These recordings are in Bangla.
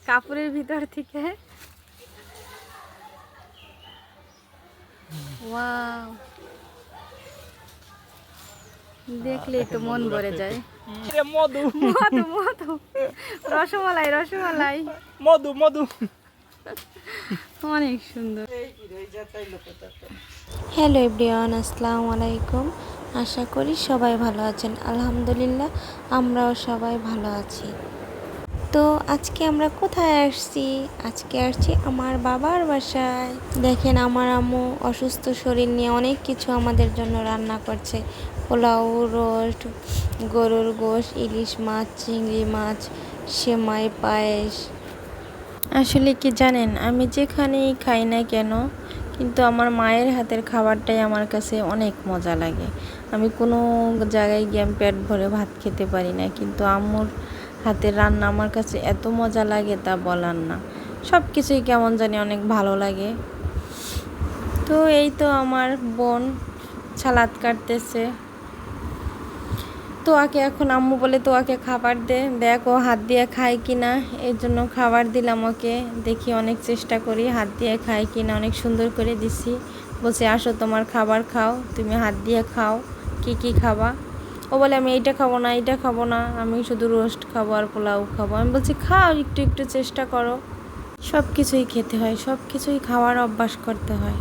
কাপড়ের ভিতর থেকে। ওয়াও, দেখলেই তো মন ভরে যায়। মধু মধু মধু, রসমালাই রসমালাই, মধু মধু, অনেক সুন্দর। হ্যালো এভরিওয়ান, আসসালামু আলাইকুম। আশা করি সবাই ভালো আছেন। আলহামদুলিল্লাহ আমরাও সবাই ভালো আছি। তো আজকে আমরা কোথায় আসছি? আজকে আসছি আমার বাবার বাসায়। দেখেন আমার আম্মু অসুস্থ শরীর নিয়ে অনেক কিছু আমাদের জন্য রান্না করছে। পোলাও, রোস্ট, গরুর গোশত, ইলিশ মাছ, চিংড়ি মাছ, সেমাই, পায়েস। আসলে কি জানেন, আমি যেখানেই খাই না কেন কিন্তু আমার মায়ের হাতের খাবারটাই আমার কাছে অনেক মজা লাগে। আমি কোনো জায়গায় গিয়ে পেট ভরে ভাত খেতে পারি না, কিন্তু আম্মুর হাতের রান্না আমার কাছে এত মজা লাগে তা বলার না। সব কিছুই কেমন জানি অনেক ভালো লাগে। তো এই তো আমার বোন সালাদ কাটতেছে। তোয়াকে এখন আম্মু বলে তোয়াকে খাবার দে, দেখ ও হাত দিয়ে খায় কিনা, এর জন্য খাবার দিলাম ওকে। দেখি অনেক চেষ্টা করি হাত দিয়ে খায় কিনা, অনেক সুন্দর করে দিছি। বলছে আসো তোমার খাবার খাও, তুমি হাত দিয়ে খাও, কি কি খাবা। ও বলে আমি এইটা খাবো না, এইটা খাবো না, আমি শুধু রোস্ট খাবো আর পোলাও খাবো। আমি বলছি খাও, একটু একটু চেষ্টা করো। সব কিছুই খেতে হয়, সব কিছুই খাওয়ার অভ্যাস করতে হয়।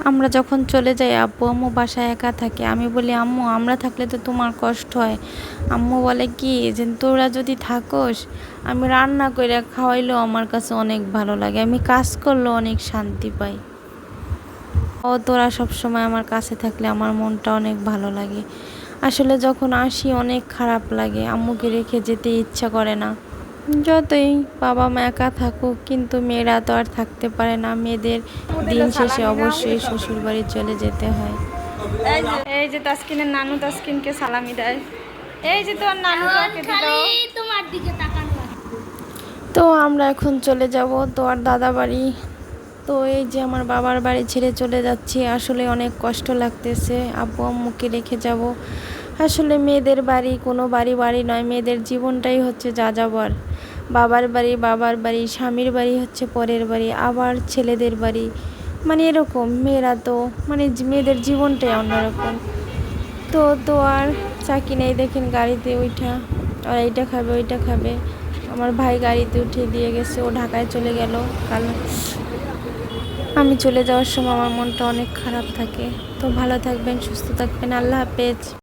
আমরা যখন চলে যাই আব্বু আম্মু বাসায় একা থাকে, আমি বলি আম্মু আমরা থাকলে তো তোমার কষ্ট হয়। আম্মু বলে কি যে তোরা যদি থাকোস, আমি রান্না করে খাওয়াইলেও আমার কাছে অনেক ভালো লাগে, আমি কাজ করলেও অনেক শান্তি পাই। ও তোরা সবসময় আমার কাছে থাকলে আমার মনটা অনেক ভালো লাগে। আসলে যখন আসি অনেক খারাপ লাগে, আম্মুকে রেখে যেতে ইচ্ছা করে না। যতই বাবা মা একা থাকুক, কিন্তু মেয়েরা তো আর থাকতে পারে না। মেয়েদের দিন শেষে অবশ্যই শ্বশুর বাড়ি চলে যেতে হয়। এই যে তাসকিনের নানু তাসকিনকে সালামি দেয়। এই যে তোর নানু তোকে দিল। তোমার দিকে তাকানো। তো আমরা এখন চলে যাব তোর দাদা বাড়ি। তো এই যে আমার বাবার বাড়ি ছেড়ে চলে যাচ্ছি, আসলে অনেক কষ্ট লাগতেছে। আব্বু আম্মুকে রেখে যাব। আসলে মেয়েদের বাড়ি কোনো বাড়ি বাড়ি নয়, মেয়েদের জীবনটাই হচ্ছে যাযাবর। বাবার বাড়ি বাবার বাড়ি, স্বামীর বাড়ি হচ্ছে পরের বাড়ি, আবার ছেলেদের বাড়ি, মানে এরকম। মেয়েরা তো মানে মেয়েদের জীবনটাই অন্যরকম। তো আর চাকি নেই, দেখেন গাড়িতে উঠা আর এইটা খাবে ওইটা খাবে। আমার ভাই গাড়িতে উঠিয়ে দিয়ে গেছে, ও ঢাকায় চলে গেল। কাল আমি চলে যাওয়ার সময় আমার মনটা অনেক খারাপ থাকে। তো ভালো থাকবেন, সুস্থ থাকবেন, আল্লাহ হাফেজ।